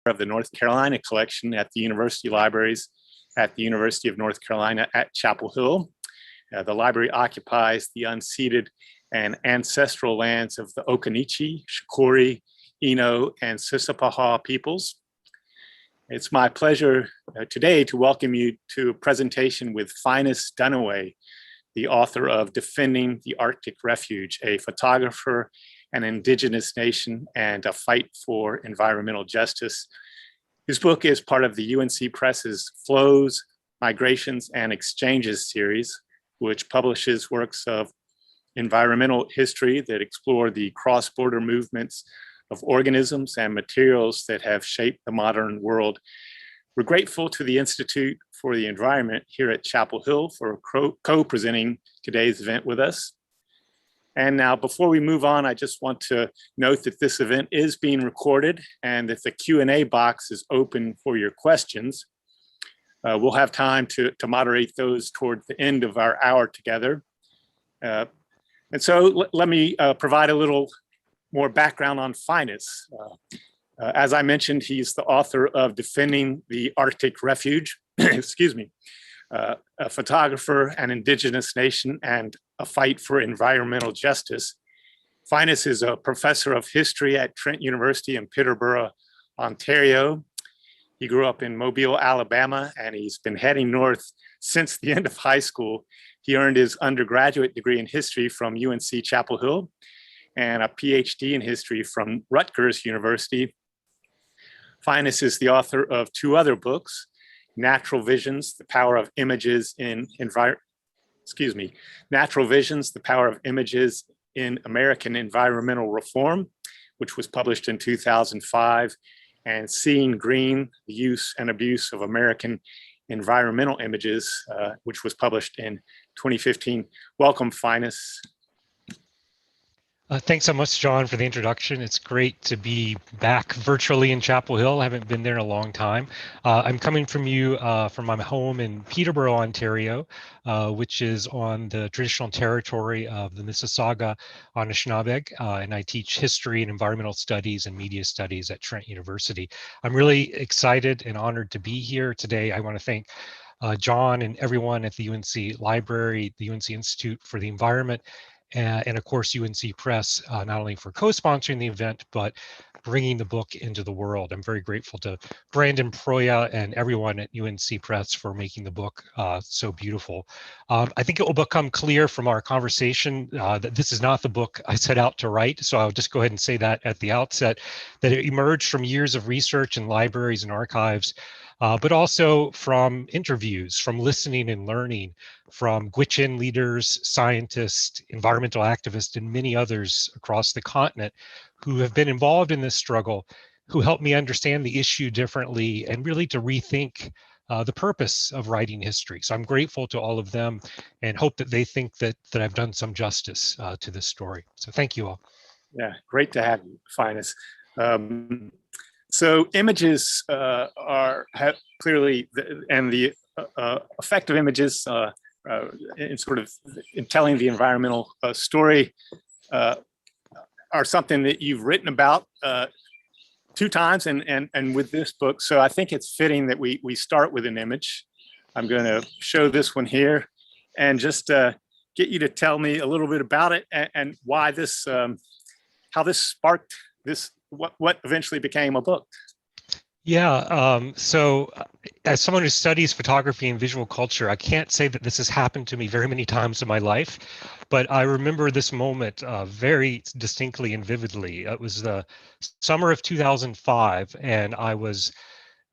of the North Carolina collection at the University Libraries at the University of North Carolina at Chapel Hill. The library occupies the unceded and ancestral lands of the Occaneechi, Shakori, Eno, and Sissipahaw peoples. It's my pleasure today to welcome you to a presentation with Finis Dunaway, the author of Defending the Arctic Refuge, a photographer, an indigenous nation, and a fight for environmental justice. His book is part of the UNC Press's Flows, Migrations, and Exchanges series, which publishes works of environmental history that explore the cross-border movements of organisms and materials that have shaped the modern world. We're grateful to the Institute for the Environment here at Chapel Hill for co-presenting today's event with us. And now, before we move on, I just want to note that this event is being recorded and that the Q&A box is open for your questions. We'll have time to moderate those toward the end of our hour together. And so let me provide a little more background on Finis. As I mentioned, he's the author of Defending the Arctic Refuge, excuse me, a photographer, an indigenous nation, and a fight for environmental justice. Finis is a professor of history at Trent University in Peterborough, Ontario. He grew up in Mobile, Alabama, and he's been heading north since the end of high school. He earned his undergraduate degree in history from UNC Chapel Hill and a PhD in history from Rutgers University. Finis is the author of two other books, Natural Visions, The Power of Images in Natural Visions, The Power of Images in American Environmental Reform, which was published in 2005, and Seeing Green, The Use and Abuse of American Environmental Images, which was published in 2015. Welcome, Finis. Thanks so much, John, for the introduction. It's great to be back virtually in Chapel Hill. I haven't been there in a long time. I'm coming from my home in Peterborough, Ontario, which is on the traditional territory of the Mississauga Anishinaabe, and I teach history and environmental studies and media studies at Trent University. I'm really excited and honored to be here today. I want to thank John and everyone at the UNC Library, the UNC Institute for the Environment, and of course UNC Press, not only for co-sponsoring the event, but bringing the book into the world. I'm very grateful to Brandon Proya and everyone at UNC Press for making the book so beautiful. I think it will become clear from our conversation that this is not the book I set out to write, so I'll just go ahead and say that at the outset, that it emerged from years of research in libraries and archives, but also from interviews, from listening and learning from Gwich'in leaders, scientists, environmental activists, and many others across the continent who have been involved in this struggle, who helped me understand the issue differently and really to rethink the purpose of writing history. So I'm grateful to all of them and hope that they think that I've done some justice to this story. So thank you all. Yeah, great to have you, Finis. So images have clearly, and the effect of images in telling the environmental story are something that you've written about two times and with this book. So I think it's fitting that we start with an image. I'm going to show this one here and just get you to tell me a little bit about it and why this, how this sparked this, what eventually became a book. Yeah, so as someone who studies photography and visual culture, I can't say that this has happened to me very many times in my life, but I remember this moment very distinctly and vividly. It was the summer of 2005, and I was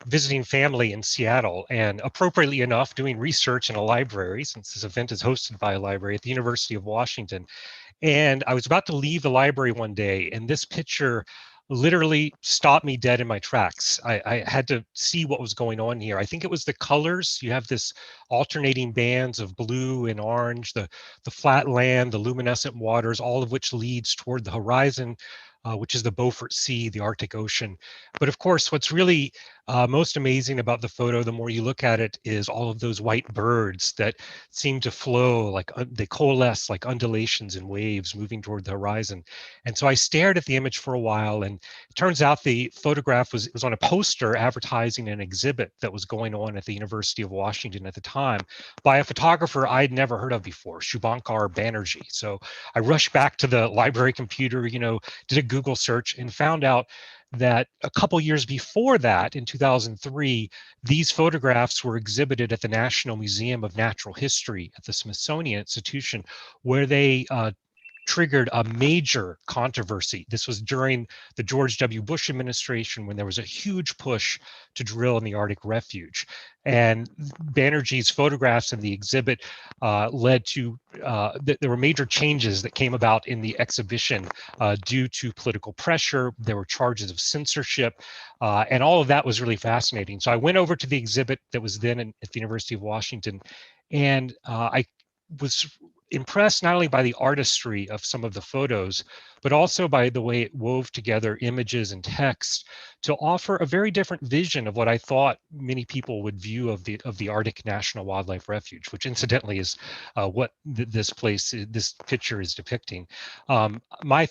visiting family in Seattle, and appropriately enough, doing research in a library, since this event is hosted by a library at the University of Washington. And I was about to leave the library one day, and this picture literally stopped me dead in my tracks. I had to see what was going on here. I think it was the colors. You have this alternating bands of blue and orange, the flat land, the luminescent waters, all of which leads toward the horizon. which is the Beaufort Sea, the Arctic Ocean. But of course, what's really most amazing about the photo, the more you look at it, is all of those white birds that seem to flow like they coalesce like undulations and waves moving toward the horizon. And so I stared at the image for a while, and it turns out the photograph was on a poster advertising an exhibit that was going on at the University of Washington at the time by a photographer I'd never heard of before, Shubhankar Banerjee. So I rushed back to the library computer, did a Google search and found out that a couple years before that, in 2003, these photographs were exhibited at the National Museum of Natural History at the Smithsonian Institution, where they triggered a major controversy. This was during the George W. Bush administration, when there was a huge push to drill in the Arctic Refuge. And Banerjee's photographs in the exhibit led to, there were major changes that came about in the exhibition due to political pressure. There were charges of censorship, and all of that was really fascinating. So I went over to the exhibit that was then at the University of Washington, and I was impressed not only by the artistry of some of the photos, but also by the way it wove together images and text to offer a very different vision of what I thought many people would view of the Arctic National Wildlife Refuge, which incidentally is what this picture is depicting. My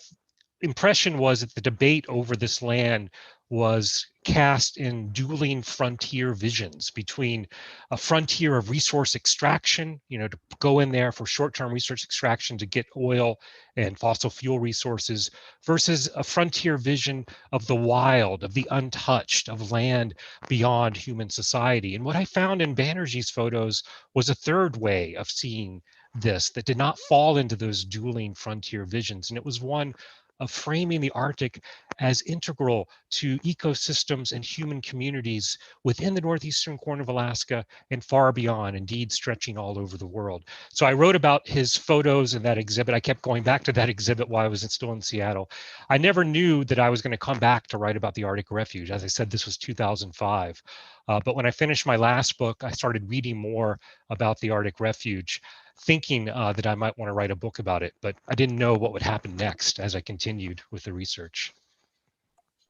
impression was that the debate over this land was cast in dueling frontier visions between a frontier of resource extraction, to go in there for short-term resource extraction to get oil and fossil fuel resources, versus a frontier vision of the wild, of the untouched, of land beyond human society. And what I found in Banerjee's photos was a third way of seeing this that did not fall into those dueling frontier visions. And it was one of framing the Arctic as integral to ecosystems and human communities within the northeastern corner of Alaska and far beyond, indeed stretching all over the world. So I wrote about his photos in that exhibit. I kept going back to that exhibit while I was still in Seattle. I never knew that I was going to come back to write about the Arctic Refuge. As I said, this was 2005. But when I finished my last book, I started reading more about the Arctic Refuge, thinking that I might want to write a book about it, but I didn't know what would happen next as I continued with the research.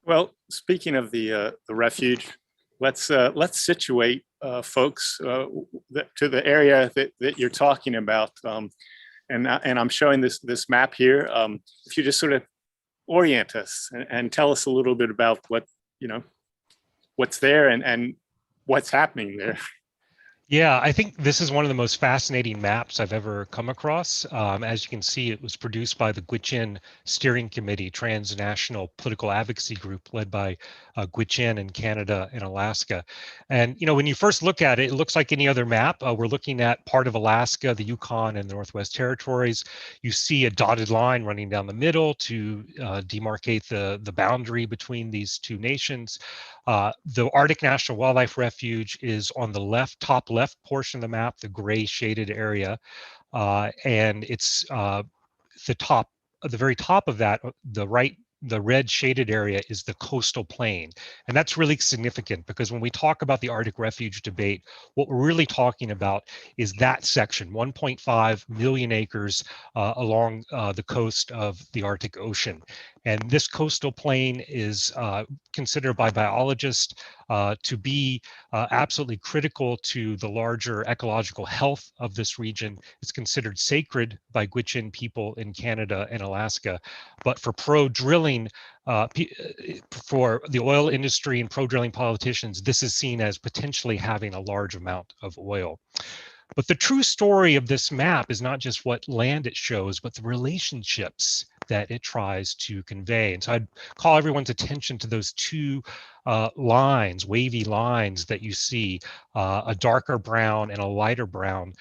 Well, speaking of the refuge, let's situate folks to the area that you're talking about. And I'm showing this map here. If you just sort of orient us and tell us a little bit about what's there and what's happening there. Yeah, I think this is one of the most fascinating maps I've ever come across. As you can see, it was produced by the Gwich'in Steering Committee, transnational political advocacy group led by Gwich'in in Canada and Alaska. And, when you first look at it, it looks like any other map. We're looking at part of Alaska, the Yukon and the Northwest Territories. You see a dotted line running down the middle to demarcate the boundary between these two nations. The Arctic National Wildlife Refuge is on the top left portion of the map, the gray shaded area, and it's the very top of that, the red shaded area is the coastal plain. And that's really significant because when we talk about the Arctic Refuge debate, what we're really talking about is that section, 1.5 million acres along the coast of the Arctic Ocean. And this coastal plain is considered by biologists to be absolutely critical to the larger ecological health of this region. It's considered sacred by Gwich'in people in Canada and Alaska. But for pro-drilling, for the oil industry and pro-drilling politicians, this is seen as potentially having a large amount of oil. But the true story of this map is not just what land it shows, but the relationships that it tries to convey. And so I'd call everyone's attention to those two lines, wavy lines that you see, a darker brown and a lighter brown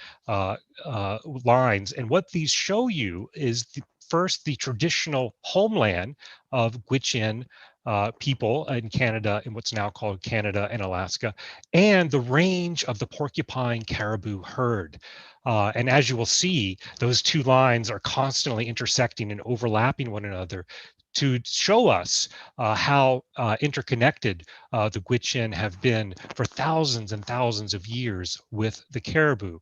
lines. And what these show you is first the traditional homeland of Gwich'in people in Canada, in what's now called Canada and Alaska, and the range of the porcupine caribou herd. And as you will see, those two lines are constantly intersecting and overlapping one another to show us how interconnected the Gwich'in have been for thousands and thousands of years with the caribou.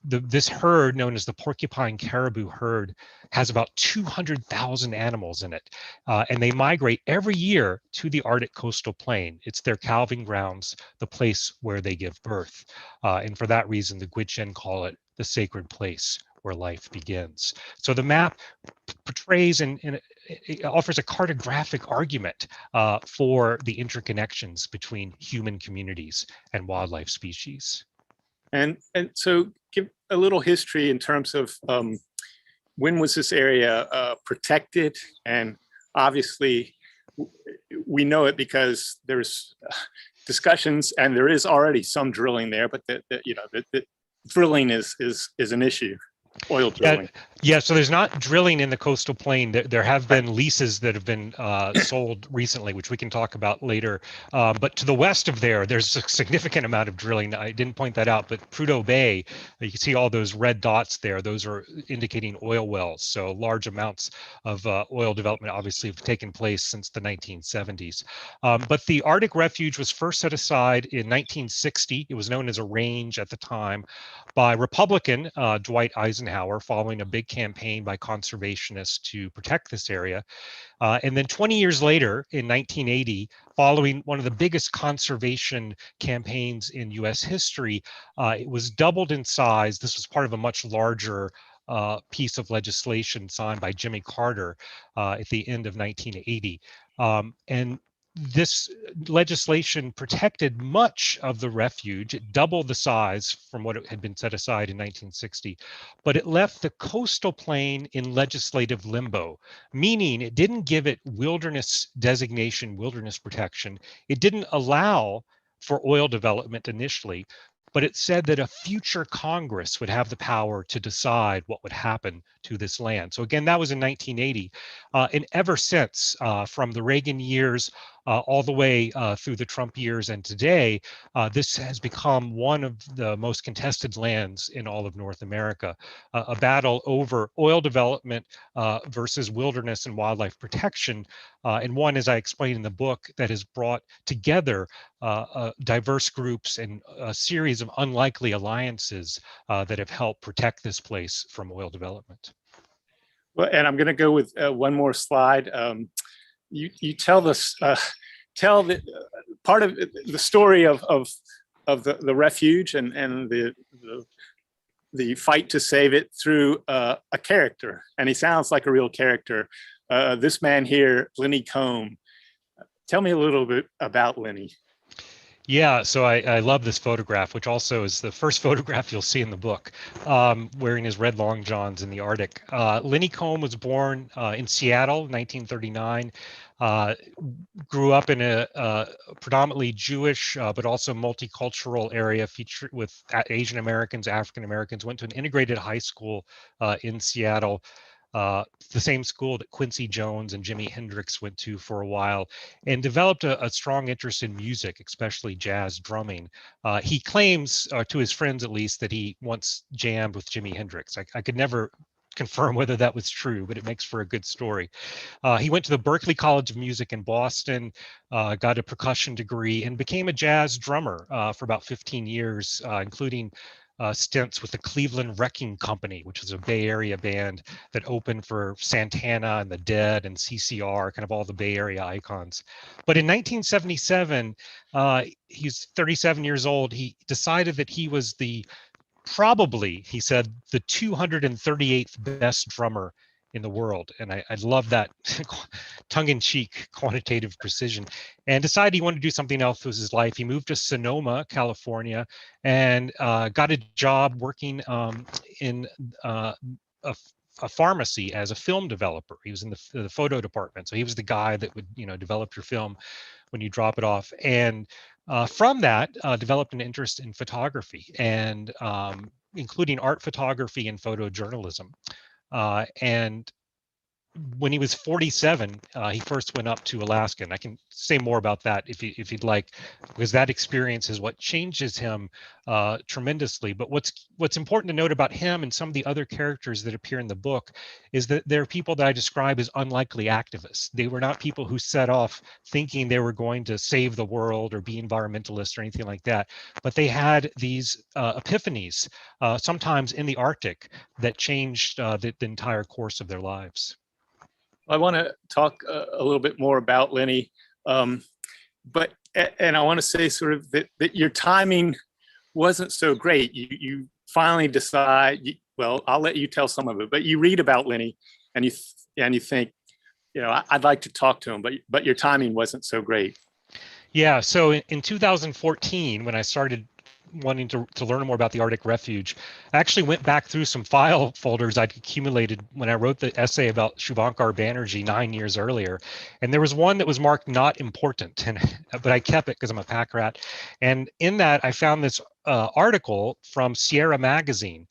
This herd, known as the Porcupine caribou herd, has about 200,000 animals in it, and they migrate every year to the Arctic coastal plain. It's their calving grounds, the place where they give birth. And for that reason, the Gwich'in call it the sacred place where life begins. So the map portrays and it offers a cartographic argument for the interconnections between human communities and wildlife species. And so give a little history in terms of when was this area protected? And obviously we know it because there's discussions and there is already some drilling there, but the drilling is an issue. Oil drilling. Yeah, so there's not drilling in the coastal plain. There have been leases that have been sold recently, which we can talk about later. But to the west of there's a significant amount of drilling. I didn't point that out, but Prudhoe Bay, you can see all those red dots there. Those are indicating oil wells. So large amounts of oil development obviously have taken place since the 1970s. But the Arctic Refuge was first set aside in 1960. It was known as a range at the time by Republican Dwight Eisenhower, following a big campaign by conservationists to protect this area. And then 20 years later, in 1980, following one of the biggest conservation campaigns in US history, it was doubled in size. This was part of a much larger piece of legislation signed by Jimmy Carter at the end of 1980. And this legislation protected much of the refuge. It doubled the size from what it had been set aside in 1960, but it left the coastal plain in legislative limbo, meaning it didn't give it wilderness designation, wilderness protection. It didn't allow for oil development initially, but it said that a future Congress would have the power to decide what would happen to this land. So again, that was in 1980. And ever since, from the Reagan years all the way through the Trump years and today, this has become one of the most contested lands in all of North America, a battle over oil development versus wilderness and wildlife protection, and one, as I explained in the book, that has brought together diverse groups and a series of unlikely alliances that have helped protect this place from oil development. Well, and I'm going to go with one more slide. You tell this, tell the part of the story of the refuge and the fight to save it through a character, and he sounds like a real character. This man here, Lenny Combe. Tell me a little bit about Lenny. Yeah, so I love this photograph, which also is the first photograph you'll see in the book, wearing his red long johns in the Arctic. Lenny Combe was born in Seattle, 1939, grew up in a predominantly Jewish, but also multicultural area featured with Asian Americans, African Americans, went to an integrated high school in Seattle. The same school that Quincy Jones and Jimi Hendrix went to for a while, and developed a strong interest in music, especially jazz drumming. He claims, to his friends at least, that he once jammed with Jimi Hendrix. I could never confirm whether that was true, but it makes for a good story. He went to the Berklee College of Music in Boston, got a percussion degree, and became a jazz drummer for about 15 years, including stints with the Cleveland Wrecking Company, which was a Bay Area band that opened for Santana and the Dead and CCR, kind of all the Bay Area icons. But in 1977, he's 37 years old. He decided that he was probably, he said, the 238th best drummer in the world. And I love that tongue-in-cheek quantitative precision, and decided he wanted to do something else with his life. He moved to Sonoma, California, and got a job working in a pharmacy as a film developer. He was in the photo department. So he was the guy that would, develop your film when you drop it off. And from that, developed an interest in photography, and including art photography and photojournalism. And when he was 47, he first went up to Alaska, and I can say more about that if you'd like, because that experience is what changes him tremendously. But what's important to note about him and some of the other characters that appear in the book is that they're people that I describe as unlikely activists. They were not people who set off thinking they were going to save the world or be environmentalists or anything like that, but they had these epiphanies, sometimes in the Arctic, that changed the entire course of their lives. I want to talk a little bit more about Lenny, and I want to say sort of that your timing wasn't so great. You finally decide. Well, I'll let you tell some of it, but you read about Lenny, and you think, I'd like to talk to him, but your timing wasn't so great. Yeah. So in 2014, when I started wanting to learn more about the Arctic Refuge, I actually went back through some file folders I'd accumulated when I wrote the essay about Shubhankar Banerjee 9 years earlier. And there was one that was marked not important, but I kept it because I'm a pack rat. And in that, I found this article from Sierra Magazine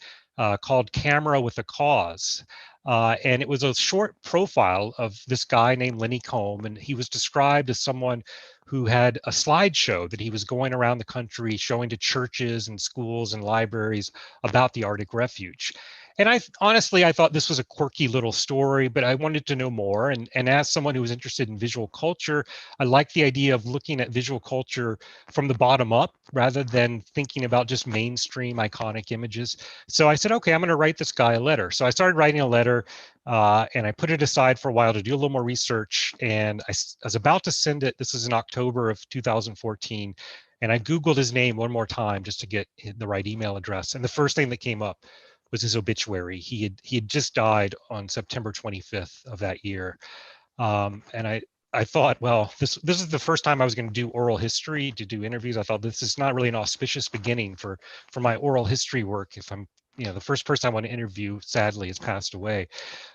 called Camera with a Cause. And it was a short profile of this guy named Lenny Combe, and he was described as someone who had a slideshow that he was going around the country showing to churches and schools and libraries about the Arctic Refuge. And I thought this was a quirky little story, but I wanted to know more. And as someone who was interested in visual culture, I liked the idea of looking at visual culture from the bottom up rather than thinking about just mainstream iconic images. So I said, okay, I'm going to write this guy a letter. So I started writing a letter, and I put it aside for a while to do a little more research. And I was about to send it. This is in October of 2014. And I Googled his name one more time just to get the right email address. And the first thing that came up was his obituary. He had just died on September 25th of that year. And I thought, well, this is the first time I was going to do oral history, to do interviews. I thought this is not really an auspicious beginning for my oral history work. If I'm, the first person I want to interview, sadly, has passed away.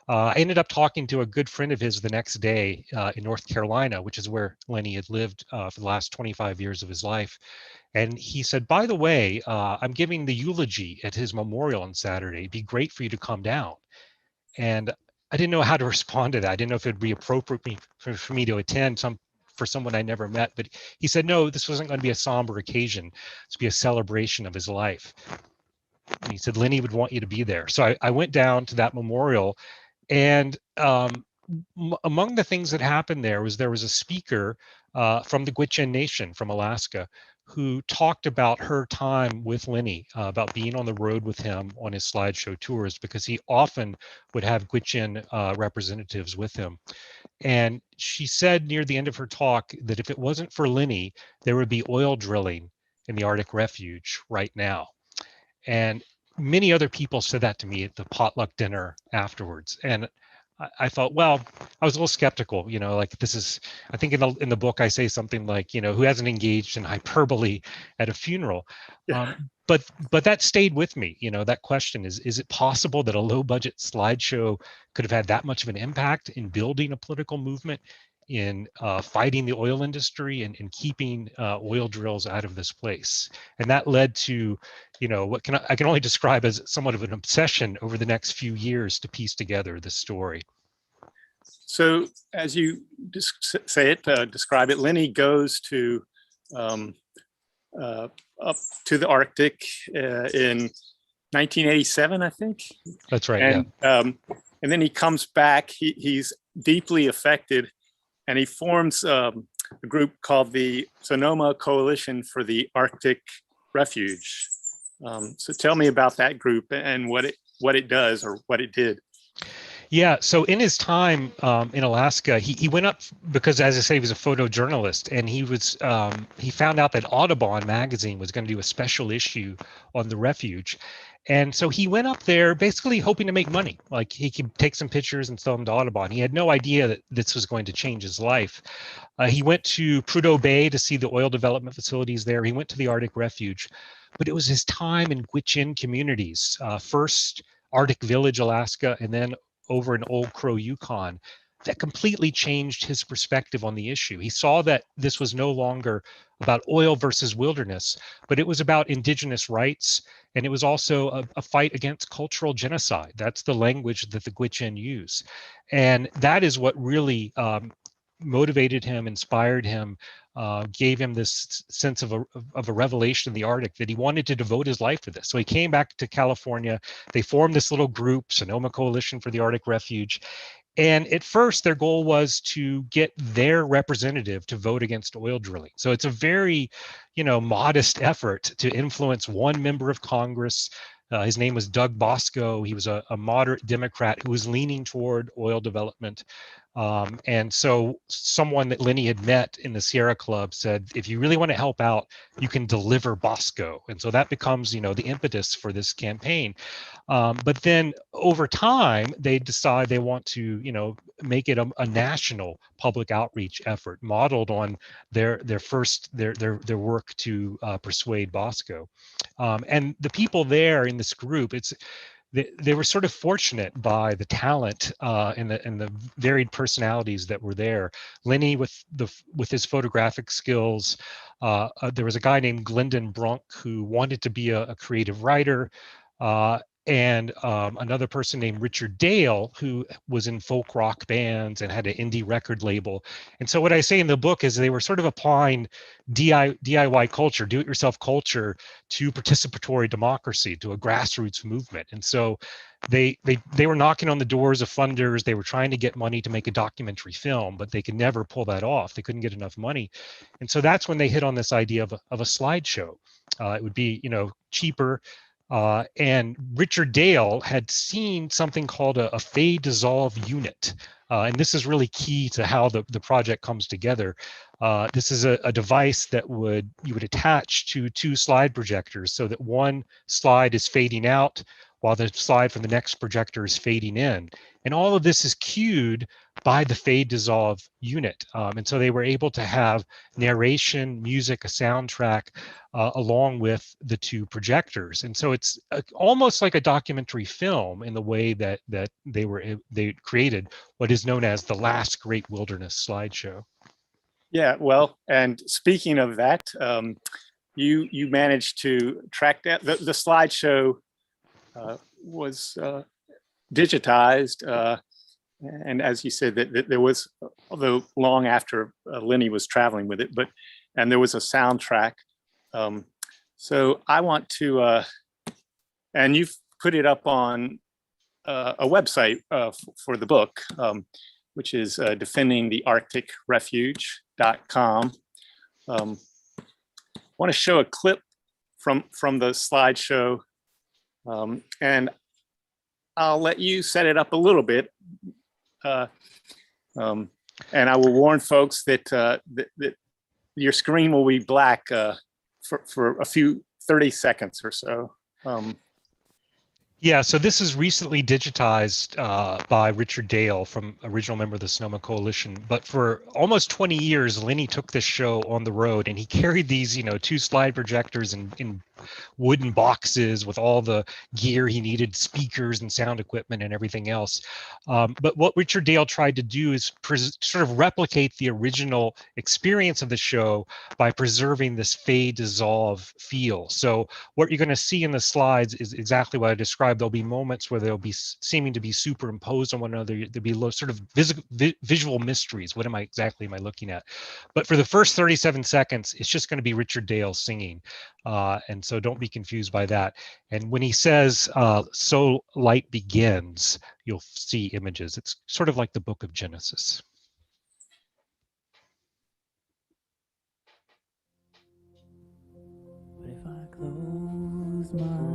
I ended up talking to a good friend of his the next day in North Carolina, which is where Lenny had lived for the last 25 years of his life. And he said, by the way, I'm giving the eulogy at his memorial on Saturday. It'd be great for you to come down. And I didn't know how to respond to that. I didn't know if it'd be appropriate for me to attend for someone I never met. But he said, no, this wasn't going to be a somber occasion. It's to be a celebration of his life. And he said, Lenny would want you to be there. So I went down to that memorial, and among the things that happened there was a speaker from the Gwich'in Nation from Alaska who talked about her time with Lenny, about being on the road with him on his slideshow tours, because he often would have Gwich'in representatives with him. And she said near the end of her talk that if it wasn't for Lenny, there would be oil drilling in the Arctic Refuge right now. And many other people said that to me at the potluck dinner afterwards. And I thought, well, I was a little skeptical, like this is, I think in the book I say something like, who hasn't engaged in hyperbole at a funeral? Yeah. But that stayed with me. That question is it possible that a low budget slideshow could have had that much of an impact in building a political movement, in fighting the oil industry and keeping oil drills out of this place? And that led to, what I can only describe as somewhat of an obsession over the next few years to piece together this story. So as you describe it, Lenny goes to up to the Arctic in 1987, I think. That's right. And, yeah. And then he comes back. He's deeply affected, and he forms a group called the Sonoma Coalition for the Arctic Refuge. So tell me about that group and what it does, or what it did. Yeah, so in his time in Alaska, he went up because, as I say, he was a photojournalist, and he found out that Audubon magazine was going to do a special issue on the refuge. And so he went up there basically hoping to make money. Like, he could take some pictures and sell them to Audubon. He had no idea that this was going to change his life. He went to Prudhoe Bay to see the oil development facilities there. He went to the Arctic Refuge, but it was his time in Gwich'in communities, first Arctic Village, Alaska, and then over in Old Crow, Yukon, that completely changed his perspective on the issue. He saw that this was no longer about oil versus wilderness, but it was about indigenous rights, and it was also a fight against cultural genocide. That's the language that the Gwich'in use. And that is what really motivated him, inspired him, gave him this sense of a revelation in the Arctic, that he wanted to devote his life to this. So he came back to California. They formed this little group, Sonoma Coalition for the Arctic Refuge. And at first, their goal was to get their representative to vote against oil drilling. So it's a very, modest effort to influence one member of Congress. His name was Doug Bosco. He was a moderate Democrat who was leaning toward oil development. And so someone that Lenny had met in the Sierra Club said, if you really want to help out, you can deliver Bosco. And so that becomes, the impetus for this campaign. But then over time, they decide they want to, make it a national public outreach effort modeled on their work to persuade Bosco. And the people there in this group, they were sort of fortunate by the talent and the varied personalities that were there. Lenny with his photographic skills. There was a guy named Glendon Brunk who wanted to be a creative writer. And another person named Richard Dale, who was in folk rock bands and had an indie record label. And so what I say in the book is they were sort of applying DIY culture, do-it-yourself culture, to participatory democracy, to a grassroots movement. And so they were knocking on the doors of funders. They were trying to get money to make a documentary film, but they could never pull that off. They couldn't get enough money. And so that's when they hit on this idea of a slideshow. It would be, cheaper. And Richard Dale had seen something called a fade dissolve unit. And this is really key to how the project comes together. This is a device that you would attach to two slide projectors so that one slide is fading out while the slide from the next projector is fading in. And all of this is cued by the fade dissolve unit. And so they were able to have narration, music, a soundtrack, along with the two projectors. And so it's almost like a documentary film in the way that they created what is known as the last great wilderness slideshow. Yeah, well, and speaking of that, you managed to track that. The slideshow was digitized, and as you said, that there was, although long after Lenny was traveling with it, and there was a soundtrack. So I want to, and you've put it up on a website for the book, which is defendingthearcticrefuge.com. I want to show a clip from the slideshow, and I'll let you set it up a little bit. And I will warn folks that, that your screen will be black for a few 30 seconds or so. Yeah, so this is recently digitized by Richard Dale, from original member of the Sonoma Coalition. But for almost 20 years, Lenny took this show on the road, and he carried these, two slide projectors in wooden boxes with all the gear he needed, speakers and sound equipment and everything else. But what Richard Dale tried to do is sort of replicate the original experience of the show by preserving this fade dissolve feel. So what you're going to see in the slides is exactly what I described. There'll be moments where they'll be seeming to be superimposed on one another. There'll be sort of visual mysteries. What am I looking at? But for the first 37 seconds, it's just going to be Richard Dale singing. And so don't be confused by that. And when he says, so light begins, you'll see images. It's sort of like the book of Genesis. But if I close my eyes,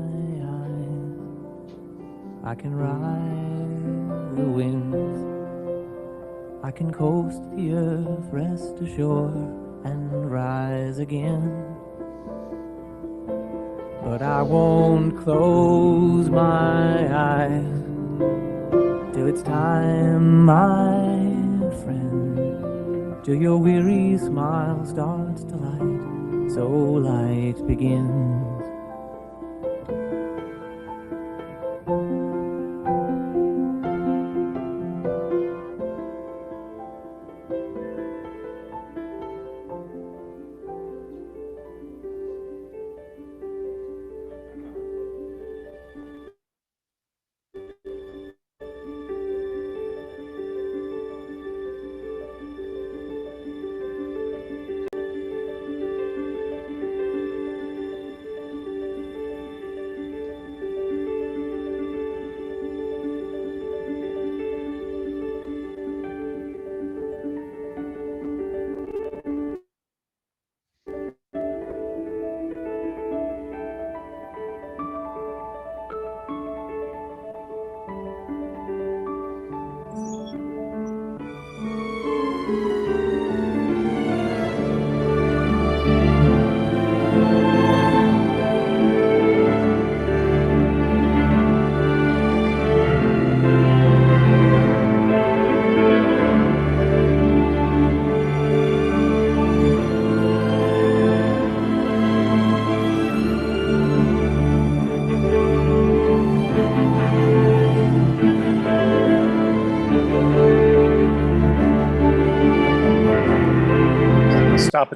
I can ride the winds. I can coast the earth, rest ashore, and rise again. But I won't close my eyes till it's time, my friend, till your weary smile starts to light, so light begins.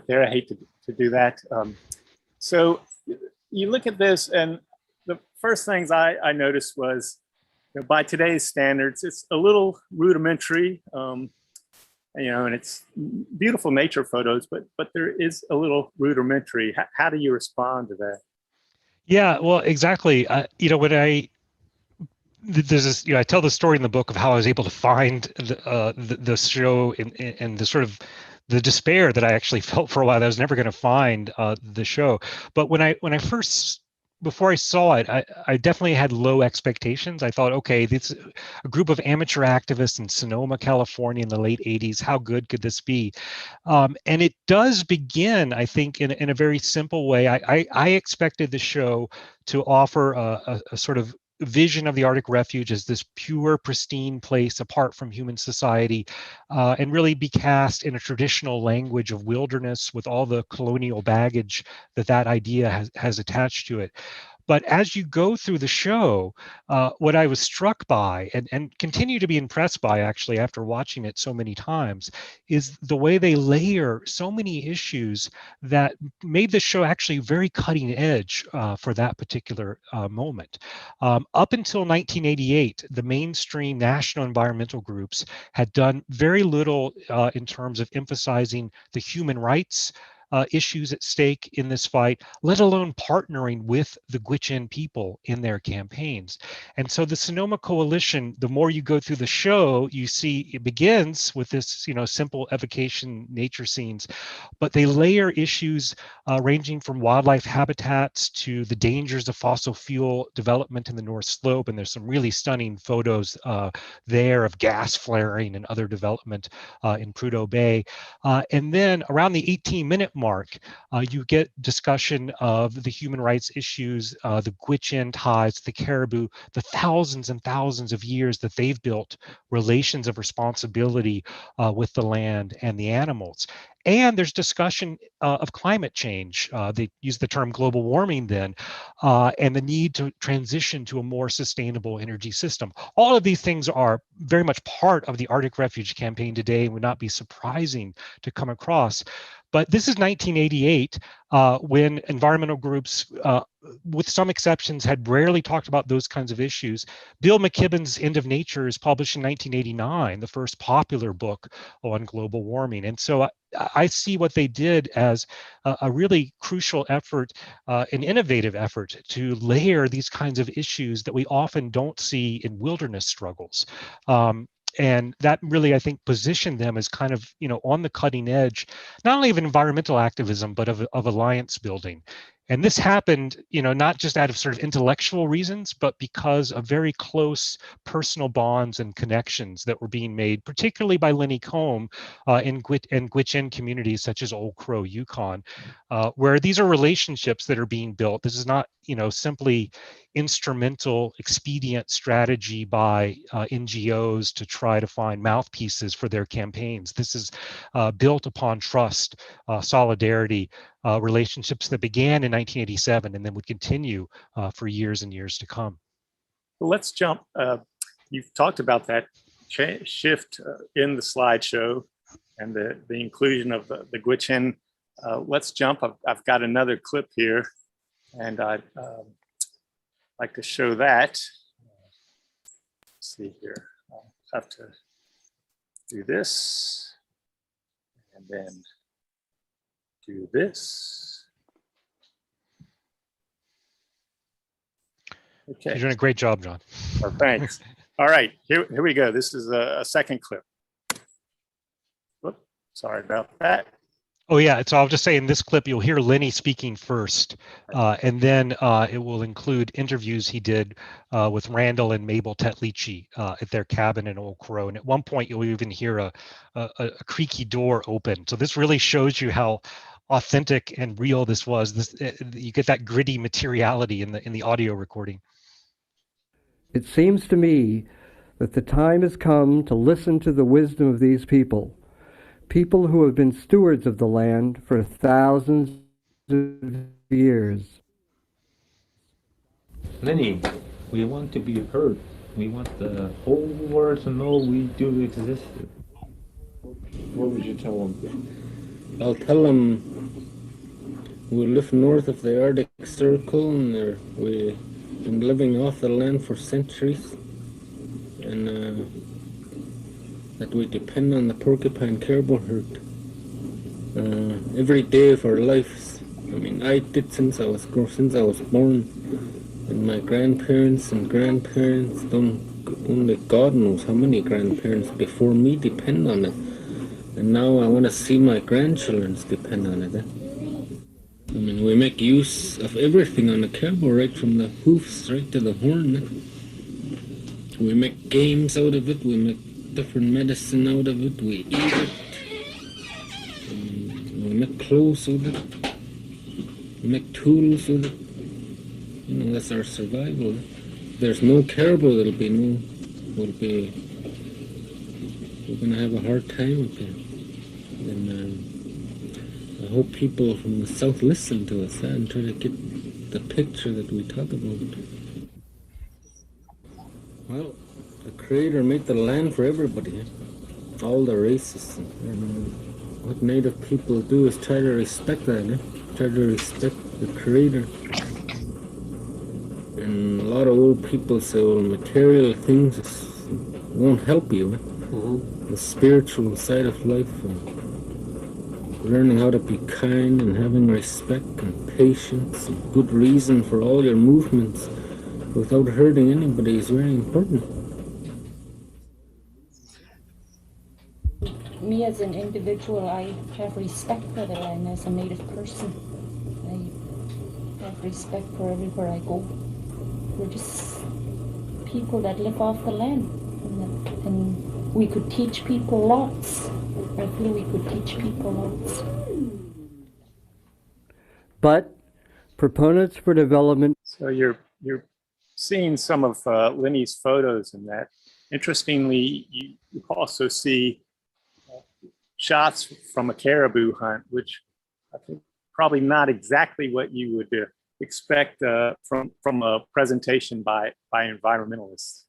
there. I hate to do that. So you look at this, and the first things I noticed was, by today's standards, it's a little rudimentary, and it's beautiful nature photos, but there is a little rudimentary. How do you respond to that? Yeah, well, exactly. When there's this, I tell the story in the book of how I was able to find the show and the sort of the despair that I actually felt for a while that I was never going to find the show. But when I first, before I saw it, I definitely had low expectations. I thought, okay, this a group of amateur activists in Sonoma, California in the late 80s. How good could this be? And it does begin, I think, in a very simple way. I expected the show to offer a sort of vision of the Arctic Refuge as this pure, pristine place apart from human society, and really be cast in a traditional language of wilderness with all the colonial baggage that idea has attached to it. But as you go through the show, what I was struck by and continue to be impressed by, actually, after watching it so many times, is the way they layer so many issues that made the show actually very cutting edge for that particular moment. Up until 1988, the mainstream national environmental groups had done very little in terms of emphasizing the human rights issues at stake in this fight, let alone partnering with the Gwich'in people in their campaigns. And so the Sonoma Coalition, the more you go through the show, you see it begins with this, simple evocation nature scenes, but they layer issues ranging from wildlife habitats to the dangers of fossil fuel development in the North Slope. And there's some really stunning photos there of gas flaring and other development in Prudhoe Bay. And then around the 18-minute mark, you get discussion of the human rights issues, the Gwich'in ties, the Caribou, the thousands and thousands of years that they've built relations of responsibility with the land and the animals. And there's discussion of climate change. They use the term global warming then, and the need to transition to a more sustainable energy system. All of these things are very much part of the Arctic Refuge campaign today and would not be surprising to come across. But this is 1988, when environmental groups, with some exceptions, had rarely talked about those kinds of issues. Bill McKibben's End of Nature is published in 1989, the first popular book on global warming. And so I see what they did as a really crucial effort, an innovative effort to layer these kinds of issues that we often don't see in wilderness struggles. And that really, I think, positioned them as kind of, on the cutting edge, not only of environmental activism, but of alliance building. And this happened, not just out of sort of intellectual reasons, but because of very close personal bonds and connections that were being made, particularly by Lenny Combe in Gwich'in communities such as Old Crow, Yukon, where these are relationships that are being built. This is not, simply instrumental, expedient strategy by NGOs to try to find mouthpieces for their campaigns. This is built upon trust, solidarity, relationships that began in 1987 and then would continue for years and years to come. Well, let's jump. You've talked about that shift in the slideshow and the inclusion of the Gwich'in. Let's jump. I've got another clip here, and I'd like to show that. Let's see here. I'll have to do this, and then do this. Okay. You're doing a great job, John. Oh, thanks. All right, here we go. This is a second clip. Whoop, sorry about that. Oh yeah, so I'll just say in this clip, you'll hear Lenny speaking first, and then it will include interviews he did with Randall and Mabel Tetlici at their cabin in Old Crow. And at one point, you'll even hear a creaky door open. So this really shows you how authentic and real this was. You get that gritty materiality in the audio recording. It seems to me that the time has come to listen to the wisdom of these people who have been stewards of the land for thousands of years. Lenny, we want to be heard. We want the whole world to know we do exist. What would you tell them? I'll tell them we live north of the Arctic Circle, and we've been living off the land for centuries, and that we depend on the porcupine caribou herd every day of our lives. I mean, I did since I was born, and my grandparents and grandparents, only God knows how many grandparents before me depend on it. And now I want to see my grandchildren depend on it. I mean, we make use of everything on the caribou, right from the hoofs right to the horn. We make games out of it, we make different medicine out of it, we eat it, we make clothes with it, we make tools with it. You know, that's our survival. If there's no caribou, we're gonna have a hard time with it. And I hope people from the south listen to us and try to get the picture that we talk about. Well, the Creator made the land for everybody, all the races. And what Native people do is try to respect that, try to respect the Creator. And a lot of old people say, well, material things won't help you. The spiritual side of life, and learning how to be kind and having respect and patience and good reason for all your movements without hurting anybody is very important. Me as an individual, I have respect for the land as a Native person. I have respect for everywhere I go. We're just people that live off the land, and we could teach people lots. I feel we could teach people lots. But proponents for development. So you're seeing some of Lenny's photos in that. Interestingly, you also see shots from a caribou hunt, which I think probably not exactly what you would expect from a presentation by environmentalists.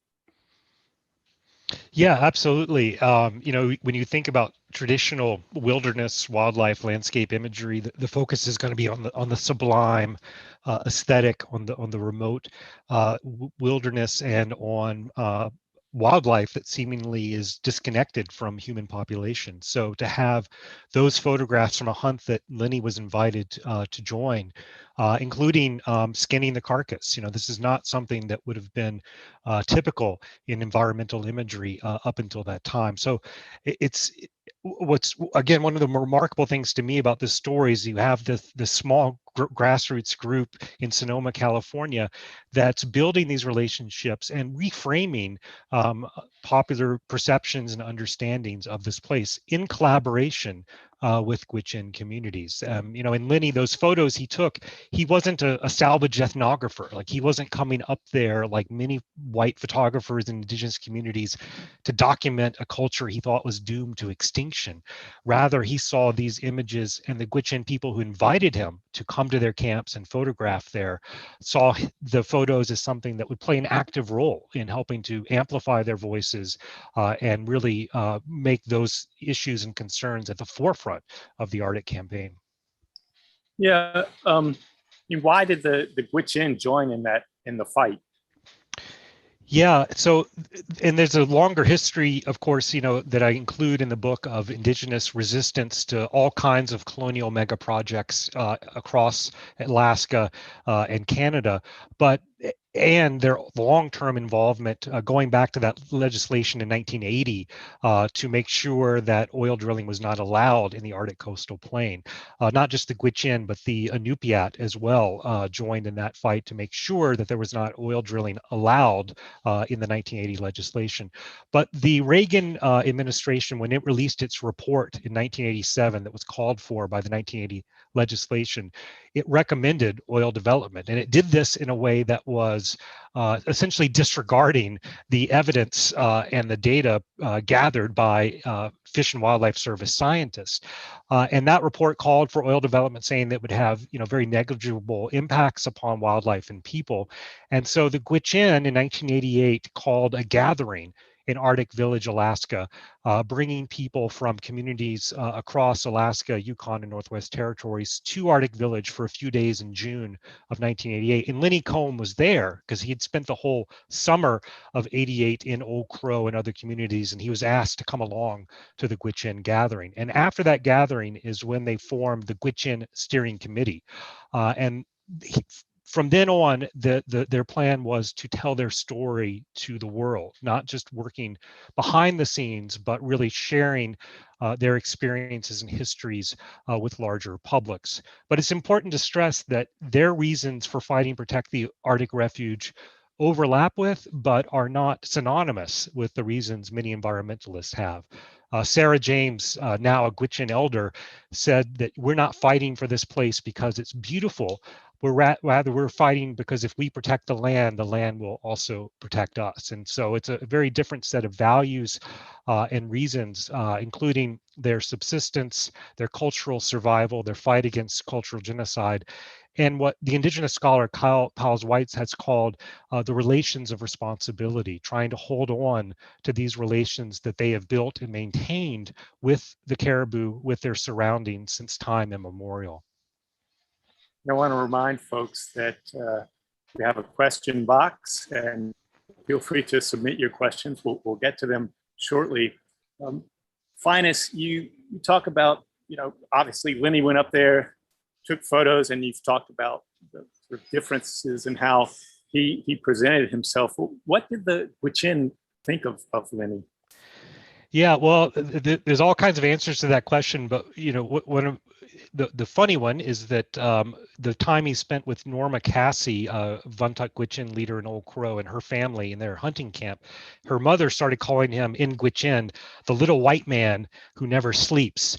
Yeah, absolutely. You know, when you think about traditional wilderness wildlife landscape imagery, the focus is going to be on the sublime aesthetic, on the remote wilderness, and on wildlife that seemingly is disconnected from human population. So to have those photographs from a hunt that Lenny was invited to join, including skinning the carcass, you know, this is not something that would have been typical in environmental imagery up until that time. So it's what's, again, one of the remarkable things to me about this story is you have this small grassroots group in Sonoma, California, that's building these relationships and reframing popular perceptions and understandings of this place in collaboration with Gwich'in communities. You know, in Lenny, those photos he took, he wasn't a salvage ethnographer. Like, he wasn't coming up there like many white photographers in indigenous communities to document a culture he thought was doomed to extinction. Rather, he saw these images, and the Gwich'in people who invited him to come to their camps and photograph there saw the photos as something that would play an active role in helping to amplify their voices and really make those issues and concerns at the forefront of the Arctic campaign. Yeah, why did the Gwich'in join in the fight? Yeah, so, and there's a longer history, of course, you know, that I include in the book of indigenous resistance to all kinds of colonial mega projects across Alaska and Canada, and their long-term involvement going back to that legislation in 1980 to make sure that oil drilling was not allowed in the Arctic coastal plain. Not just the Gwich'in, but the Inupiat as well joined in that fight to make sure that there was not oil drilling allowed in the 1980 legislation. But the Reagan administration, when it released its report in 1987 that was called for by the 1980 legislation, it recommended oil development. And it did this in a way that was essentially disregarding the evidence and the data gathered by Fish and Wildlife Service scientists. And that report called for oil development, saying that it would have, you know, very negligible impacts upon wildlife and people. And so the Gwich'in in 1988 called a gathering in Arctic Village, Alaska, bringing people from communities across Alaska, Yukon, and Northwest Territories to Arctic Village for a few days in June of 1988. And Lenny Combe was there because he had spent the whole summer of '88 in Old Crow and other communities, and he was asked to come along to the Gwich'in gathering. And after that gathering is when they formed the Gwich'in Steering Committee. And from then on, their plan was to tell their story to the world, not just working behind the scenes, but really sharing their experiences and histories with larger publics. But it's important to stress that their reasons for fighting Protect the Arctic Refuge overlap with, but are not synonymous with the reasons many environmentalists have. Sarah James, now a Gwich'in elder, said that we're not fighting for this place because it's beautiful. Rather, we're fighting because if we protect the land will also protect us. And so it's a very different set of values and reasons, including their subsistence, their cultural survival, their fight against cultural genocide, and what the Indigenous scholar Kyle Powles-White has called the relations of responsibility, trying to hold on to these relations that they have built and maintained with the Caribou, with their surroundings since time immemorial. I want to remind folks that we have a question box, and feel free to submit your questions. We'll get to them shortly. Finis, you talk about, obviously Lenny went up there, took photos, and you've talked about the sort of differences in how he presented himself. What did the Gwich'in think of Lenny? Yeah, well, there's all kinds of answers to that question, but one of the funny one is that the time he spent with Norma Cassie, Vuntut Gwich'in leader in Old Crow, and her family in their hunting camp, her mother started calling him in Gwich'in the little white man who never sleeps.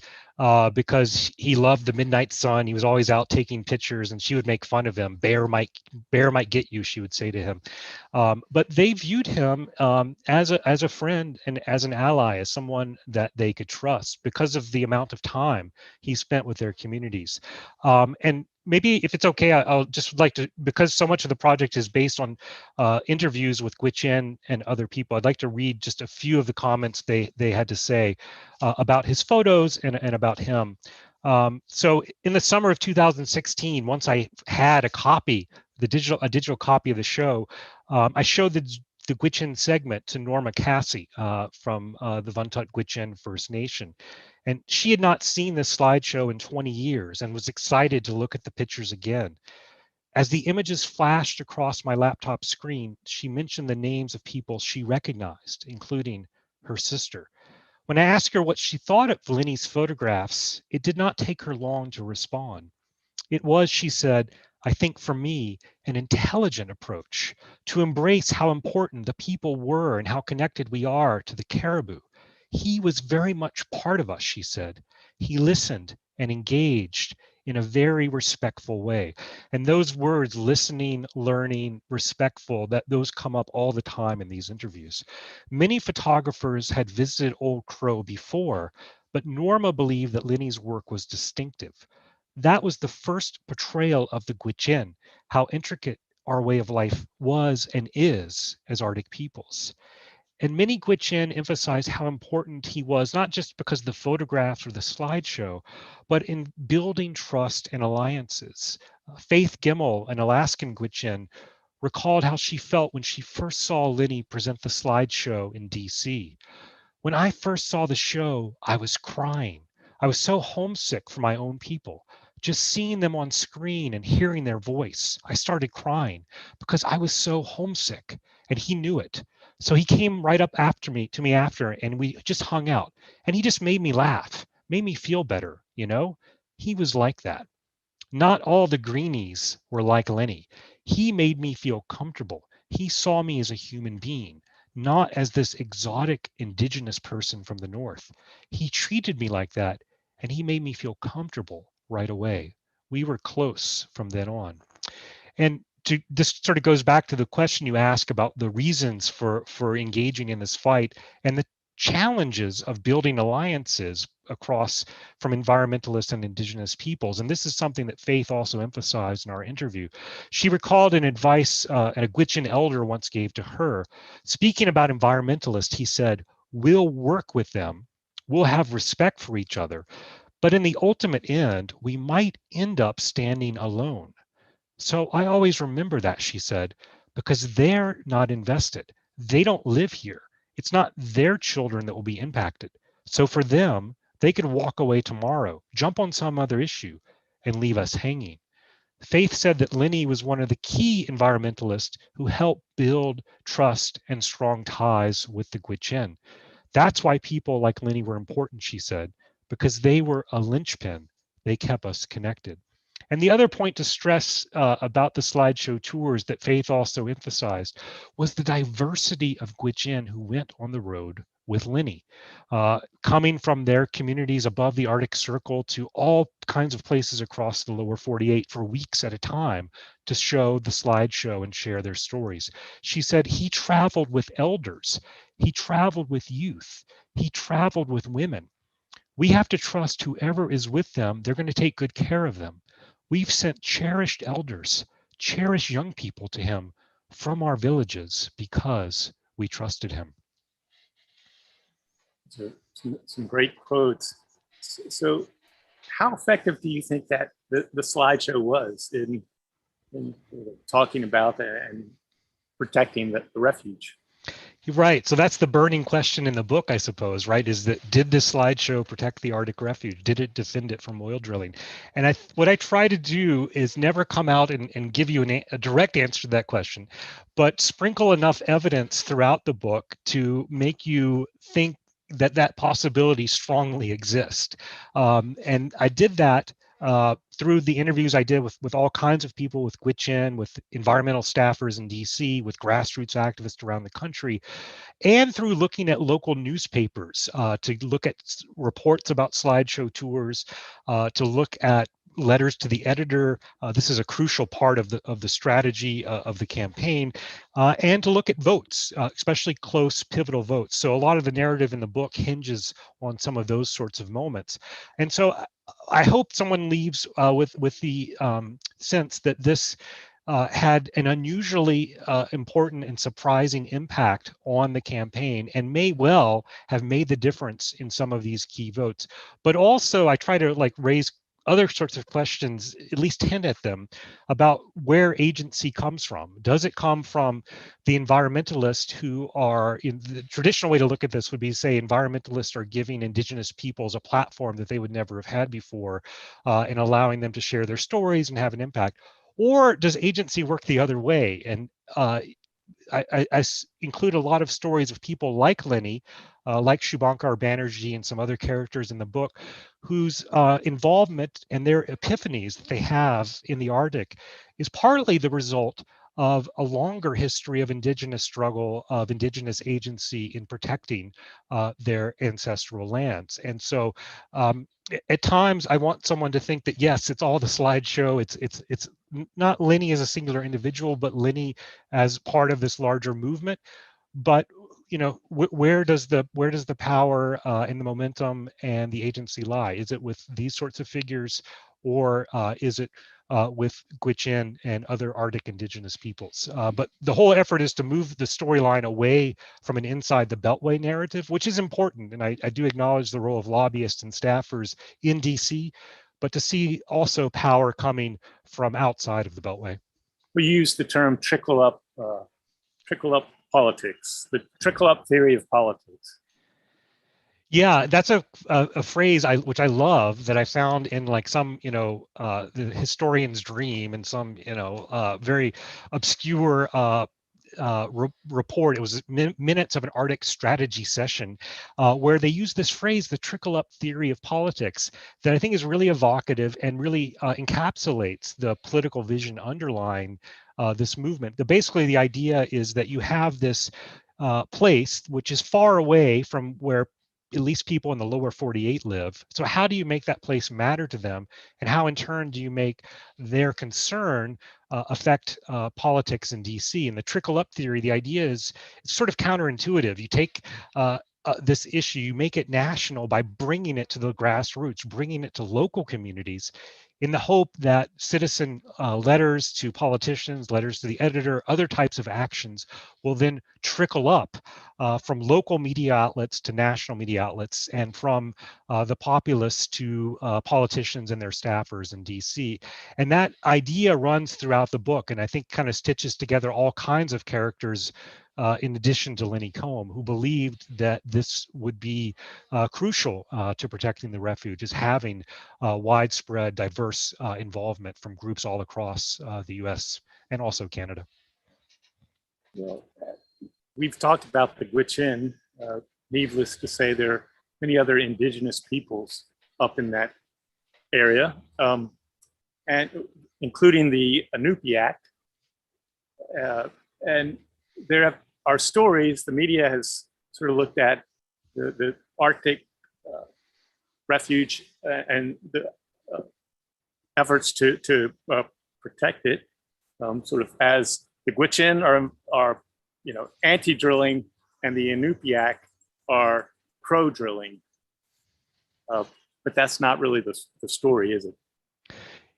Because he loved the midnight sun. He was always out taking pictures, and she would make fun of him. Bear might get you, she would say to him. But they viewed him as a friend and as an ally, as someone that they could trust because of the amount of time he spent with their communities. And maybe if it's okay, I'll just like to, because so much of the project is based on interviews with Gwich'in and other people, I'd like to read just a few of the comments they had to say about his photos and about him. So in the summer of 2016, once I had a digital copy of the show, I showed the Gwich'in segment to Norma Cassie from the Vuntut Gwich'in First Nation. And she had not seen this slideshow in 20 years and was excited to look at the pictures again. As the images flashed across my laptop screen, she mentioned the names of people she recognized, including her sister. When I asked her what she thought of Lenny's photographs, it did not take her long to respond. It was, she said, I think for me, an intelligent approach to embrace how important the people were and how connected we are to the Caribou. He was very much part of us, she said. He listened and engaged in a very respectful way. And those words, listening, learning, respectful, those come up all the time in these interviews. Many photographers had visited Old Crow before, but Norma believed that Lenny's work was distinctive. That was the first portrayal of the Gwich'in, how intricate our way of life was and is as Arctic peoples. And many Gwich'in emphasize how important he was, not just because of the photographs or the slideshow, but in building trust and alliances. Faith Gimmel, an Alaskan Gwich'in, recalled how she felt when she first saw Lenny present the slideshow in DC. When I first saw the show, I was crying. I was so homesick for my own people. Just seeing them on screen and hearing their voice, I started crying because I was so homesick, and he knew it. So he came right up to me after, and we just hung out. And he just made me laugh, made me feel better, He was like that. Not all the greenies were like Lenny. He made me feel comfortable. He saw me as a human being, not as this exotic indigenous person from the north. He treated me like that, and he made me feel comfortable right away. We were close from then on. And this sort of goes back to the question you asked about the reasons for engaging in this fight. And the challenges of building alliances across from environmentalists and indigenous peoples. And this is something that Faith also emphasized in our interview. She recalled an advice a Gwich'in elder once gave to her. Speaking about environmentalists, he said, "We'll work with them, we'll have respect for each other, but in the ultimate end, we might end up standing alone." So I always remember that, she said, because they're not invested. They don't live here. It's not their children that will be impacted. So for them, they could walk away tomorrow, jump on some other issue, and leave us hanging. Faith said that Lenny was one of the key environmentalists who helped build trust and strong ties with the Gwich'in. That's why people like Lenny were important, she said, because they were a linchpin. They kept us connected. And the other point to stress about the slideshow tours that Faith also emphasized was the diversity of Gwich'in who went on the road with Lenny, coming from their communities above the Arctic Circle to all kinds of places across the lower 48 for weeks at a time to show the slideshow and share their stories. She said he traveled with elders, he traveled with youth, he traveled with women. We have to trust whoever is with them, they're going to take good care of them. We've sent cherished elders, cherished young people to him from our villages because we trusted him. So, some great quotes. So how effective do you think that the slideshow was in talking about and protecting the refuge? You're right. So that's the burning question in the book, I suppose, right? Is that, did this slideshow protect the Arctic Refuge? Did it defend it from oil drilling? And what I try to do is never come out and give you a direct answer to that question, but sprinkle enough evidence throughout the book to make you think that that possibility strongly exists. And I did that through the interviews I did with all kinds of people, with Gwich'in, with environmental staffers in DC, with grassroots activists around the country, and through looking at local newspapers to look at reports about slideshow tours, to look at letters to the editor. This is a crucial part of the strategy of the campaign, and to look at votes, especially close pivotal votes. So a lot of the narrative in the book hinges on some of those sorts of moments. And so I hope someone leaves with the sense that this had an unusually important and surprising impact on the campaign and may well have made the difference in some of these key votes. But also I try to raise other sorts of questions, at least hint at them, about where agency comes from. Does it come from the environmentalists who are, in the traditional way to look at this would be, say, environmentalists are giving indigenous peoples a platform that they would never have had before, and allowing them to share their stories and have an impact? Or does agency work the other way? And I include a lot of stories of people like Lenny, like Shubhankar Banerjee and some other characters in the book, whose involvement and their epiphanies that they have in the Arctic is partly the result of a longer history of indigenous struggle, of indigenous agency in protecting their ancestral lands. And so at times I want someone to think that, yes, it's all the slideshow. It's not Lenny as a singular individual, but Lenny as part of this larger movement. But where does the power and the momentum and the agency lie? Is it with these sorts of figures, or is it with Gwich'in and other Arctic indigenous peoples? But the whole effort is to move the storyline away from an inside the Beltway narrative, which is important. And I do acknowledge the role of lobbyists and staffers in DC, but to see also power coming from outside of the Beltway. We use the term trickle-up politics, the trickle-up theory of politics. Yeah, that's a phrase which I love, that I found in some the historian's dream and some very obscure report. It was minutes of an Arctic strategy session where they use this phrase, the trickle-up theory of politics, that I think is really evocative and really encapsulates the political vision underlying this movement. Basically, the idea is that you have this place which is far away from where at least people in the lower 48 live. So how do you make that place matter to them? And how in turn do you make their concern affect politics in DC? And the trickle-up theory, the idea is, it's sort of counterintuitive. You take a this issue, you make it national by bringing it to the grassroots, bringing it to local communities, in the hope that citizen letters to politicians, letters to the editor, other types of actions will then trickle up from local media outlets to national media outlets, and from the populace to politicians and their staffers in DC. And that idea runs throughout the book, and I think kind of stitches together all kinds of characters in addition to Lenny Combe, who believed that this would be crucial to protecting the refuge, is having widespread, diverse involvement from groups all across the US and also Canada. Well, we've talked about the Gwich'in. Needless to say, there are many other indigenous peoples up in that area, and including the Inupiaq. And there are stories, the media has sort of looked at the Arctic Refuge and the efforts to protect it, sort of as the Gwich'in are anti-drilling, and the Inupiaq are pro-drilling. But that's not really the story, is it?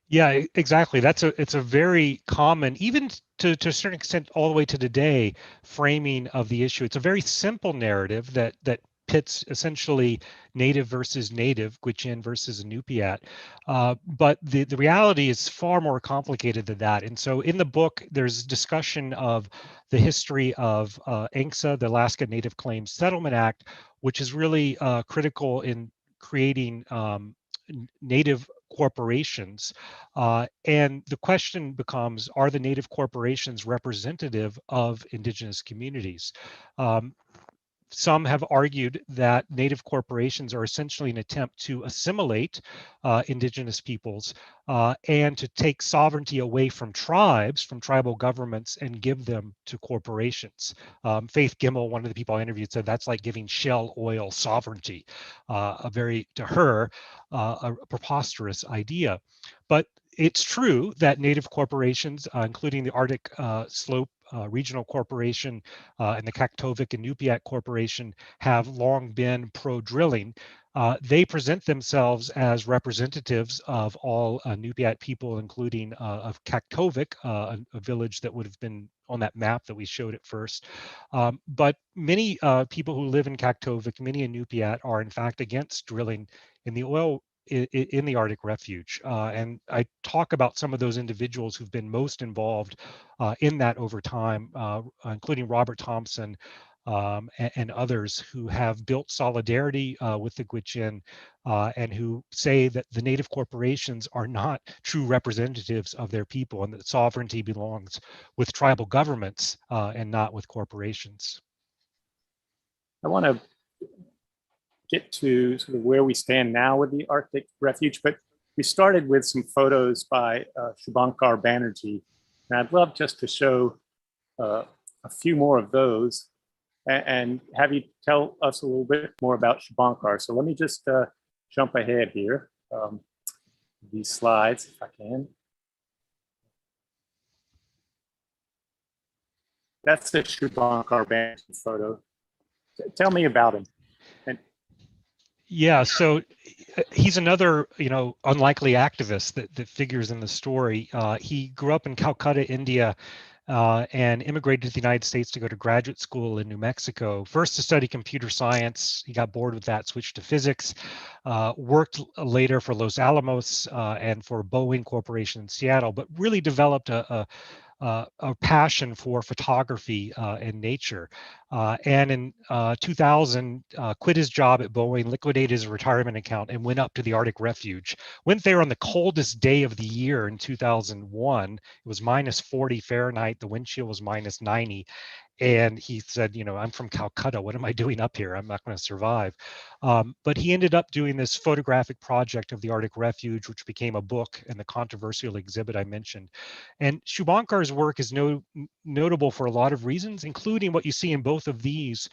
Yeah, exactly. It's a very common, even to a certain extent, all the way to today, framing of the issue. It's a very simple narrative that pits essentially native versus native, Gwich'in versus Inupiat. But the reality is far more complicated than that. And so in the book, there's discussion of the history of ANCSA, the Alaska Native Claims Settlement Act, which is really critical in creating native corporations. And the question becomes, are the native corporations representative of indigenous communities? Some have argued that native corporations are essentially an attempt to assimilate indigenous peoples and to take sovereignty away from tribes, from tribal governments, and give them to corporations. Faith Gimmel, one of the people I interviewed, said that's like giving Shell Oil sovereignty, to her, a preposterous idea. But it's true that native corporations, including the Arctic Slope Regional Corporation and the Kaktovik Inupiat Corporation, have long been pro-drilling. They present themselves as representatives of all Inupiat people, including of Kaktovik, a village that would have been on that map that we showed at first. But many people who live in Kaktovik, many Inupiat, are in fact against drilling in the oil in the Arctic Refuge. And I talk about some of those individuals who've been most involved in that over time, including Robert Thompson and others who have built solidarity with the Gwich'in and who say that the native corporations are not true representatives of their people, and that sovereignty belongs with tribal governments and not with corporations. I want to get to sort of where we stand now with the Arctic Refuge, but we started with some photos by Shubhankar Banerjee, and I'd love just to show a few more of those and have you tell us a little bit more about Shubhankar. So let me just jump ahead here, these slides, if I can. That's the Shubhankar Banerjee photo. Tell me about him. Yeah, so he's another, unlikely activist that figures in the story. He grew up in Calcutta, India, and immigrated to the United States to go to graduate school in New Mexico. First to study computer science. He got bored with that, switched to physics, worked later for Los Alamos and for Boeing Corporation in Seattle, but really developed a passion for photography and nature. And in 2000, quit his job at Boeing, liquidated his retirement account, and went up to the Arctic Refuge. Went there on the coldest day of the year in 2001. It was minus 40 Fahrenheit. The wind chill was minus 90. And he said, I'm from Calcutta. What am I doing up here? I'm not going to survive. But he ended up doing this photographic project of the Arctic Refuge, which became a book and the controversial exhibit I mentioned. And Shubhankar's work is notable for a lot of reasons, including what you see in both of these,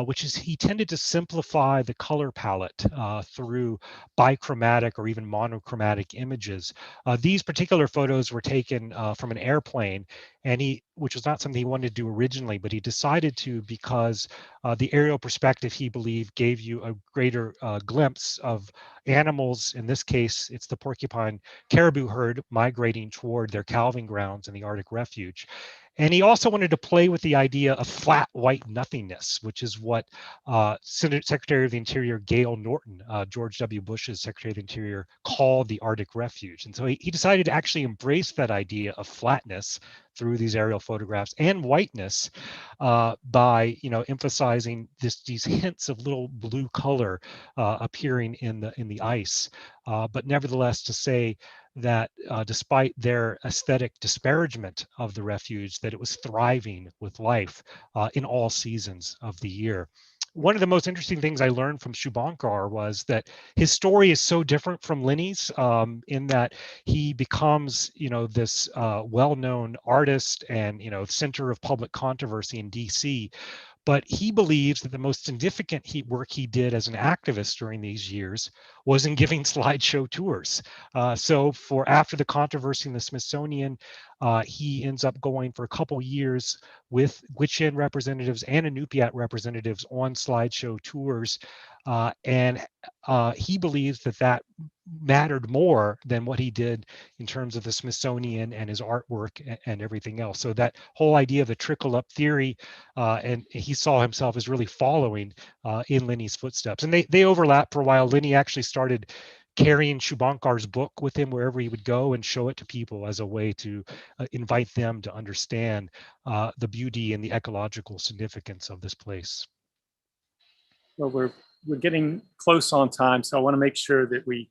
which is he tended to simplify the color palette through bichromatic or even monochromatic images. These particular photos were taken from an airplane, which was not something he wanted to do originally, but he decided to because the aerial perspective, he believed, gave you a greater glimpse of animals. In this case, it's the porcupine caribou herd migrating toward their calving grounds in the Arctic Refuge. And he also wanted to play with the idea of flat white nothingness, which is what Secretary of the Interior Gail Norton, George W. Bush's Secretary of the Interior, called the Arctic Refuge. And so he decided to actually embrace that idea of flatness through these aerial photographs and whiteness by emphasizing these hints of little blue color appearing in the ice. But nevertheless, to say that despite their aesthetic disparagement of the refuge, that it was thriving with life in all seasons of the year. One of the most interesting things I learned from Shubankar was that his story is so different from Lenny's in that he becomes, this well-known artist and, center of public controversy in DC. But he believes that the most significant work he did as an activist during these years was in giving slideshow tours. So after the controversy in the Smithsonian, he ends up going for a couple years with Gwich'in representatives and Inupiat representatives on slideshow tours. And he believes that mattered more than what he did in terms of the Smithsonian and his artwork and everything else. So that whole idea of the trickle-up theory, and he saw himself as really following in Lenny's footsteps. And they overlapped for a while. Lenny actually started carrying Shubankar's book with him wherever he would go and show it to people as a way to invite them to understand the beauty and the ecological significance of this place. Well, we're getting close on time, so I want to make sure that we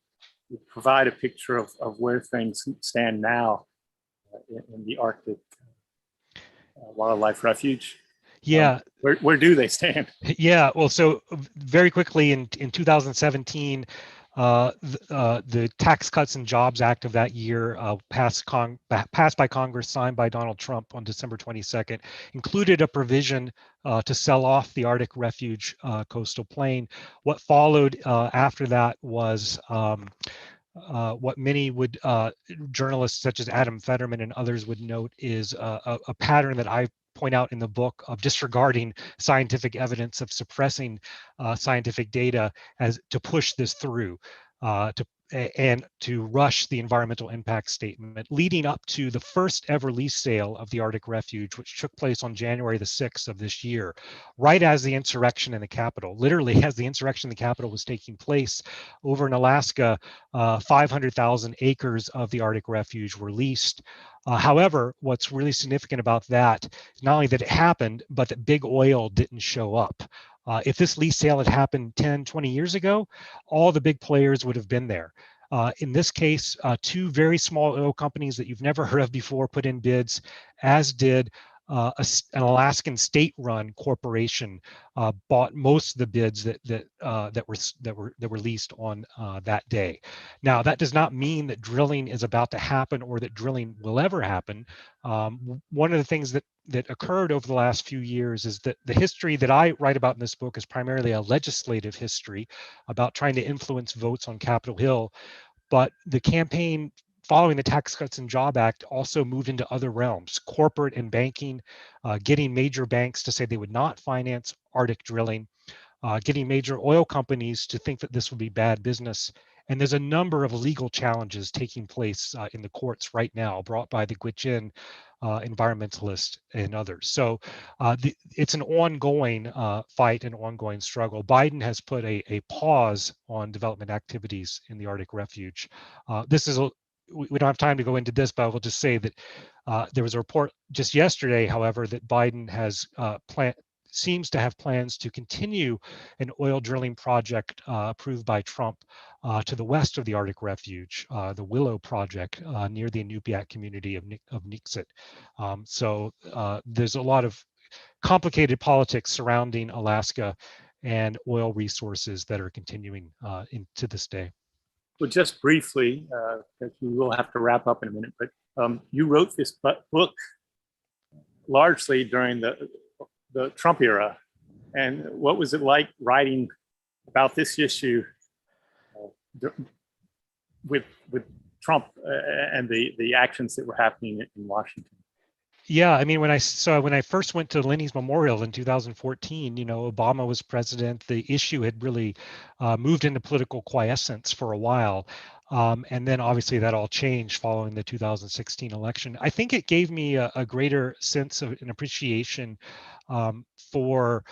provide a picture of where things stand now in the Arctic Wildlife Refuge. Yeah. Where do they stand? Yeah. Well, so very quickly in 2017, the Tax Cuts and Jobs Act of that year, passed by Congress, signed by Donald Trump on December 22nd, included a provision to sell off the Arctic Refuge coastal plain. What followed after that was what many journalists such as Adam Fetterman and others would note is a pattern that I point out in the book of disregarding scientific evidence, of suppressing scientific data as to push this through, and to rush the environmental impact statement, leading up to the first ever lease sale of the Arctic Refuge, which took place on January the 6th of this year, right as the insurrection in the Capitol. Literally, as the insurrection in the Capitol was taking place over in Alaska, 500,000 acres of the Arctic Refuge were leased. However, what's really significant about that is not only that it happened, but that big oil didn't show up. If this lease sale had happened 10, 20 years ago, all the big players would have been there. In this case, two very small oil companies that you've never heard of before put in bids, as did an Alaskan state-run corporation bought most of the bids that were leased on that day. Now, that does not mean that drilling is about to happen or that drilling will ever happen. One of the things that occurred over the last few years is that the history that I write about in this book is primarily a legislative history about trying to influence votes on Capitol Hill, but the campaign following the Tax Cuts and Jobs Act also moved into other realms, corporate and banking, getting major banks to say they would not finance Arctic drilling, getting major oil companies to think that this would be bad business. And there's a number of legal challenges taking place in the courts right now, brought by the Gwich'in environmentalists and others. So it's an ongoing fight and ongoing struggle. Biden has put a pause on development activities in the Arctic Refuge. We don't have time to go into this, but I will just say that there was a report just yesterday, however, that Biden has seems to have plans to continue an oil drilling project approved by Trump to the west of the Arctic Refuge, the Willow Project near the Inupiat community of Nixit. So there's a lot of complicated politics surrounding Alaska and oil resources that are continuing into this day. Well, just briefly, because we will have to wrap up in a minute, but you wrote this book largely during the Trump era. And what was it like writing about this issue with Trump and the actions that were happening in Washington? Yeah, I mean, when I first went to Lenny's memorial in 2014, Obama was president. The issue had really moved into political quiescence for a while. And then obviously that all changed following the 2016 election. I think it gave me a greater sense of an appreciation for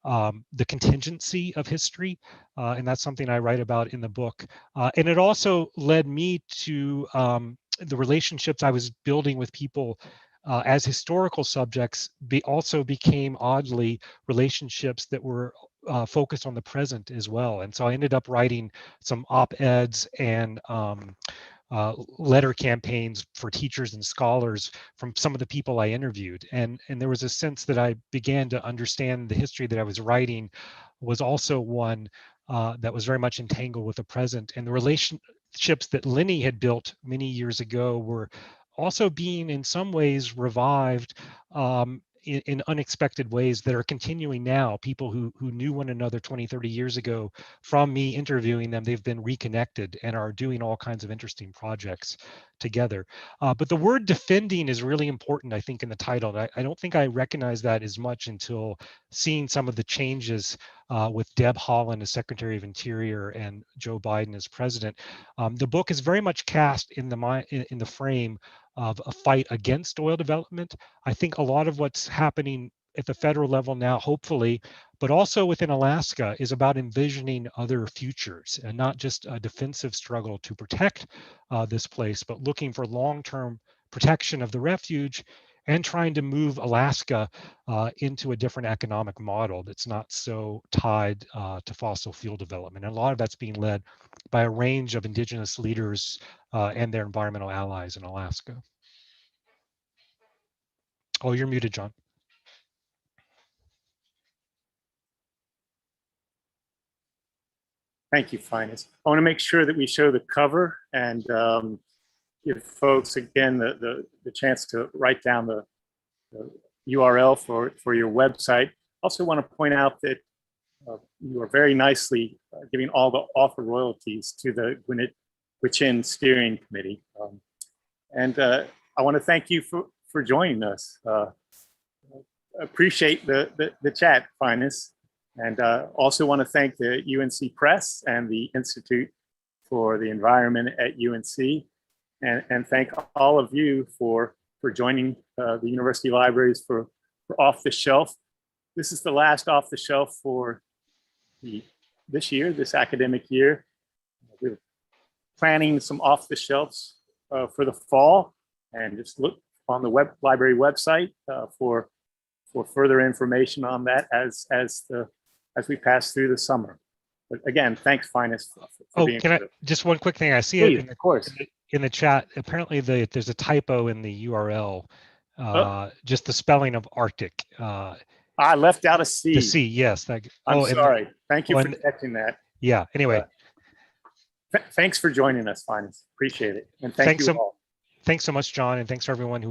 the contingency of history. And that's something I write about in the book. And it also led me to the relationships I was building with people as historical subjects also became oddly relationships that were focused on the present as well. And so I ended up writing some op-eds and letter campaigns for teachers and scholars from some of the people I interviewed. And there was a sense that I began to understand the history that I was writing was also one that was very much entangled with the present. And the relationships that Lenny had built many years ago were also being in some ways revived in unexpected ways that are continuing now. People who knew one another 20, 30 years ago, from me interviewing them, they've been reconnected and are doing all kinds of interesting projects together. But the word defending is really important, I think, in the title. I don't think I recognize that as much until seeing some of the changes with Deb Haaland as Secretary of Interior and Joe Biden as president. The book is very much cast in the frame of a fight against oil development. I think a lot of what's happening at the federal level now, hopefully, but also within Alaska, is about envisioning other futures and not just a defensive struggle to protect this place, but looking for long-term protection of the refuge and trying to move Alaska into a different economic model that's not so tied to fossil fuel development. And a lot of that's being led by a range of indigenous leaders and their environmental allies in Alaska. Oh, you're muted, John. Thank you, Finis. I want to make sure that we show the cover and give folks, again, the chance to write down the URL for your website. Also want to point out that you are very nicely giving all the author royalties to the Gwich'in Steering Committee. And I want to thank you for joining us. Appreciate the chat, Finis. And also want to thank the UNC Press and the Institute for the Environment at UNC. And thank all of you for joining the University Libraries for Off the Shelf. This is the last Off the Shelf for this academic year. We're planning some off the shelves for the fall, and just look on the library website for further information on that as we pass through the summer. But again, thanks, Finis. Just one quick thing? I see Please, it of course. In the chat. Apparently there's a typo in the URL, just the spelling of Arctic. I left out a C. The C, yes. I'm sorry. Thank you for catching that. Yeah, anyway. Thanks for joining us, Finis. Appreciate it. And thank you all. Thanks so much, John, and thanks for everyone who